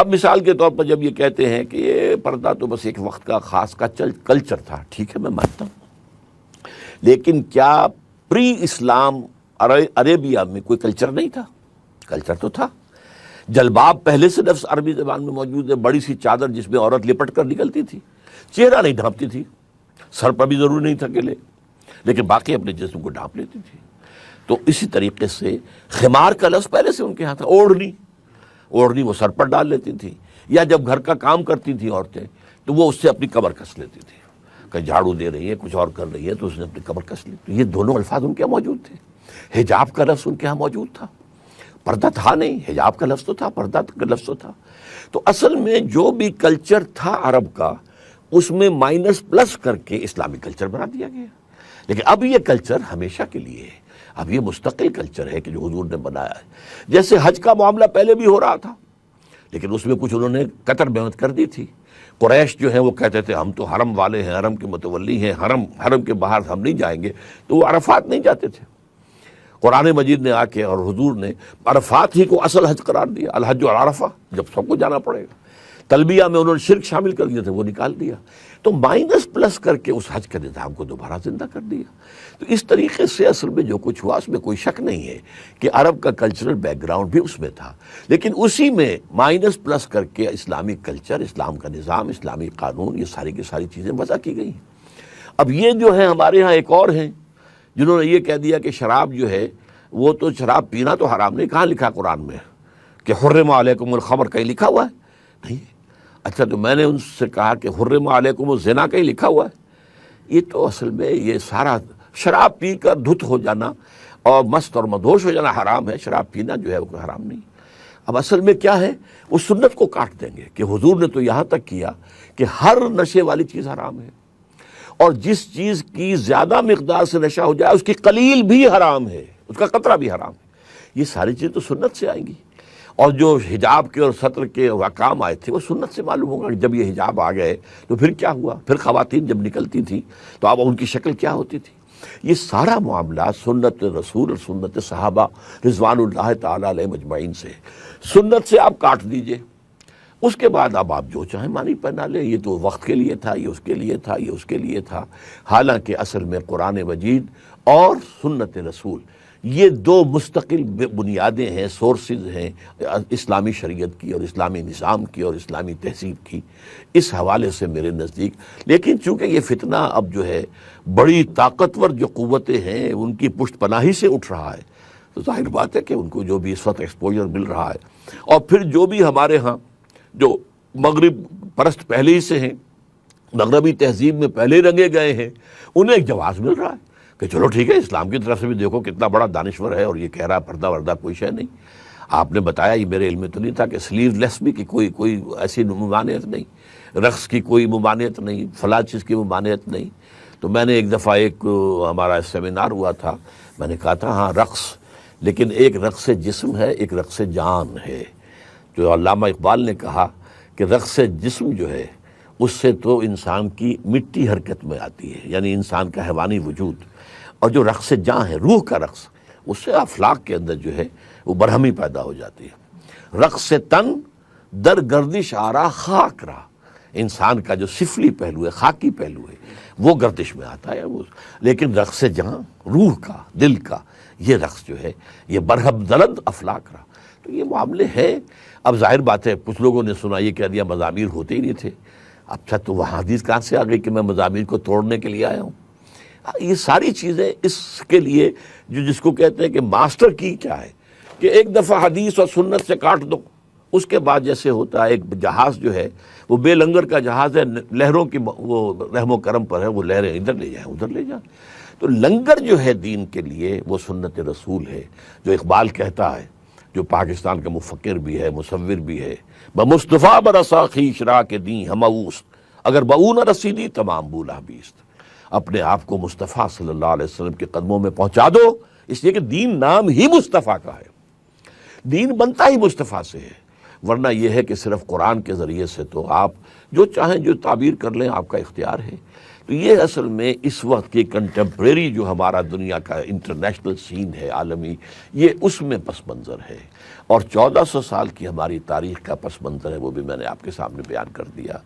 اب مثال کے طور پر جب یہ کہتے ہیں کہ یہ پردہ تو بس ایک وقت کا خاص کا کلچر تھا، ٹھیک ہے میں مانتا ہوں، لیکن کیا پری اسلام عربیہ میں کوئی کلچر نہیں تھا؟ کلچر تو تھا۔ جلباب پہلے سے لفظ عربی زبان میں موجود ہے، بڑی سی چادر جس میں عورت لپٹ کر نکلتی تھی، چہرہ نہیں ڈھانپتی تھی، سر پر بھی ضروری نہیں تھا کہ لے، لیکن باقی اپنے جسم کو ڈھانپ لیتی تھی۔ تو اسی طریقے سے خمار کا لفظ پہلے سے ان کے ہاں تھا، اوڑھنی وہ سر پر ڈال لیتی تھی، یا جب گھر کا کام کرتی تھیں عورتیں تو وہ اس سے اپنی کمر کس لیتی تھی، کہ جھاڑو دے رہی ہے کچھ اور کر رہی ہے تو اس نے اپنی کمر کس لی۔ تو یہ دونوں الفاظ ان کے یہاں موجود تھے۔ حجاب کا لفظ ان کے ہاں موجود تھا، پردہ تھا نہیں، حجاب کا لفظ تو تھا، پردہ کا لفظ تو تھا۔ تو اصل میں جو بھی کلچر تھا عرب کا، اس میں مائنس پلس کر کے اسلامی کلچر بنا دیا گیا۔ لیکن اب یہ کلچر ہمیشہ کے لیے ہے، اب یہ مستقل کلچر ہے کہ جو حضور نے بنایا ہے۔ جیسے حج کا معاملہ پہلے بھی ہو رہا تھا، لیکن اس میں کچھ انہوں نے قطر بیعت کر دی تھی۔ قریش جو ہیں وہ کہتے تھے ہم تو حرم والے ہیں، حرم کے متولی ہیں، حرم کے باہر ہم نہیں جائیں گے، تو وہ عرفات نہیں جاتے تھے۔ قرآن مجید نے آ کے اور حضور نے عرفات ہی کو اصل حج قرار دیا، الحج عرفہ، جب سب کو جانا پڑے گا۔ تلبیہ میں انہوں نے شرک شامل کر دیا تھا، وہ نکال دیا، تو مائنس پلس کر کے اس حج کے نظام کو دوبارہ زندہ کر دیا۔ تو اس طریقے سے اصل میں جو کچھ ہوا اس میں کوئی شک نہیں ہے کہ عرب کا کلچرل بیک گراؤنڈ بھی اس میں تھا، لیکن اسی میں مائنس پلس کر کے اسلامی کلچر، اسلام کا نظام، اسلامی قانون، یہ ساری کی ساری چیزیں وضع کی گئی ہیں۔ اب یہ جو ہیں ہمارے ہاں ایک اور ہیں جنہوں نے یہ کہہ دیا کہ شراب جو ہے وہ تو شراب پینا تو حرام نہیں، کہاں لکھا قرآن میں کہ حرم علیکم الخمر، کہیں لکھا ہوا ہے؟ نہیں۔ اچھا تو میں نے ان سے کہا کہ حرم علیکم الزنا کہیں لکھا ہوا ہے؟ یہ تو اصل میں یہ سارا شراب پی کر دھت ہو جانا اور مست اور مدہوش ہو جانا حرام ہے، شراب پینا جو ہے وہ حرام نہیں۔ اب اصل میں کیا ہے، اس سنت کو کاٹ دیں گے کہ حضور نے تو یہاں تک کیا کہ ہر نشے والی چیز حرام ہے، اور جس چیز کی زیادہ مقدار سے نشہ ہو جائے اس کی قلیل بھی حرام ہے، اس کا قطرہ بھی حرام ہے۔ یہ ساری چیزیں تو سنت سے آئیں گی، اور جو حجاب کے اور ستر کے احکام آئے تھے وہ سنت سے معلوم ہوگا کہ جب یہ حجاب آ گئے تو پھر کیا ہوا، پھر خواتین جب نکلتی تھیں تو اب ان کی شکل کیا ہوتی تھی۔ یہ سارا معاملہ سنت رسول اور سنت صحابہ رضوان اللہ تعالیٰ علیہ مجمعین سے، سنت سے آپ کاٹ دیجئے، اس کے بعد اب آپ جو چاہیں مانی پہنا لیں، یہ تو وقت کے لیے تھا، یہ اس کے لیے تھا، یہ اس کے لیے تھا۔ حالانکہ اصل میں قرآن مجید اور سنت رسول یہ دو مستقل بنیادیں ہیں، سورسز ہیں اسلامی شریعت کی اور اسلامی نظام کی اور اسلامی تہذیب کی، اس حوالے سے میرے نزدیک۔ لیکن چونکہ یہ فتنہ اب جو ہے بڑی طاقتور جو قوتیں ہیں ان کی پشت پناہی سے اٹھ رہا ہے، تو ظاہر بات ہے کہ ان کو جو بھی اس وقت ایکسپوجر مل رہا ہے، اور پھر جو بھی ہمارے ہاں جو مغرب پرست پہلے ہی سے ہیں، مغربی تہذیب میں پہلے رنگے گئے ہیں، انہیں ایک جواز مل رہا ہے کہ چلو ٹھیک ہے، اسلام کی طرف سے بھی دیکھو کتنا بڑا دانشور ہے اور یہ کہہ رہا پردہ وردہ کوئی شے نہیں۔ آپ نے بتایا، یہ میرے علم میں تو نہیں تھا کہ سلیو لیس بھی کی کوئی ایسی ممانعت نہیں، رقص کی کوئی ممانعت نہیں، فلاں چیز کی ممانعت نہیں۔ تو میں نے ایک دفعہ ہمارا سیمینار ہوا تھا، میں نے کہا تھا ہاں رقص، لیکن ایک رقص جسم ہے، ایک رقص جان ہے۔ جو علامہ اقبال نے کہا کہ رقص جسم جو ہے اس سے تو انسان کی مٹی حرکت میں آتی ہے، یعنی انسان کا حیوانی وجود، اور جو رقص جاں ہے، روح کا رقص، اس سے افلاک کے اندر جو ہے وہ برہمی پیدا ہو جاتی ہے۔ رقص تن در گردش آرا خاک رہا، انسان کا جو سفلی پہلو ہے، خاکی پہلو ہے، وہ گردش میں آتا ہے۔ لیکن رقص جاں، روح کا، دل کا یہ رقص جو ہے یہ برہم دلند افلاک رہا۔ تو یہ معاملے ہیں۔ اب ظاہر بات ہے کچھ لوگوں نے سنا یہ کہہ دیا مزامیر ہوتے ہی نہیں تھے۔ اچھا تو وہاں حدیث کہاں سے آ گئی کہ میں مزامیر کو توڑنے کے لیے آیا ہوں؟ یہ ساری چیزیں اس کے لیے جو جس کو کہتے ہیں کہ ماسٹر کی کیا ہے کہ ایک دفعہ حدیث اور سنت سے کاٹ دو، اس کے بعد جیسے ہوتا ہے ایک جہاز جو ہے وہ بے لنگر کا جہاز ہے، لہروں کی وہ رحم و کرم پر ہے، وہ لہریں ادھر لے جائیں ادھر لے جائیں۔ تو لنگر جو ہے دین کے لیے وہ سنت رسول ہے، جو اقبال کہتا ہے، جو پاکستان کا مفکر بھی ہے، مصور بھی ہے، بمصطفیٰ برسا خویش را کے دیں ہم اوست، اگر بہو نہ رسیدی تمام بولا بیست۔ اپنے آپ کو مصطفیٰ صلی اللہ علیہ وسلم کے قدموں میں پہنچا دو، اس لیے کہ دین نام ہی مصطفیٰ کا ہے، دین بنتا ہی مصطفیٰ سے ہے۔ ورنہ یہ ہے کہ صرف قرآن کے ذریعے سے تو آپ جو چاہیں جو تعبیر کر لیں، آپ کا اختیار ہے۔ تو تو یہ اصل میں اس وقت کی کنٹمپریری جو ہمارا دنیا کا انٹرنیشنل سین ہے عالمی، یہ اس میں پس منظر ہے، اور 1400 سال کی ہماری تاریخ کا پس منظر ہے، وہ بھی میں نے آپ کے سامنے بیان کر دیا۔